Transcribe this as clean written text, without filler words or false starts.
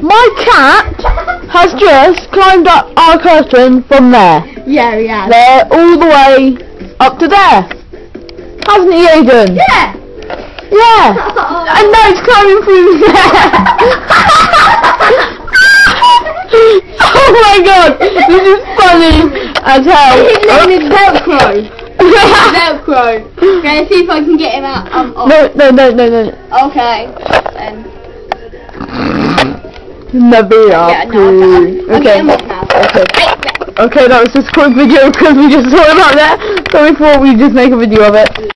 My cat has just climbed up our curtain from there. Yeah, he has. There, all the way up to there. Hasn't he, Aiden? Yeah. Yeah. And now he's climbing through there. Oh my god, this is funny as hell. His name is Velcro. Velcro. Okay, let's see if I can get him out. No. Okay. Then. Never Yeah, no, I'll get him off now. Okay, that was just a quick video because we just saw him out there, so we thought we'd just make a video of it.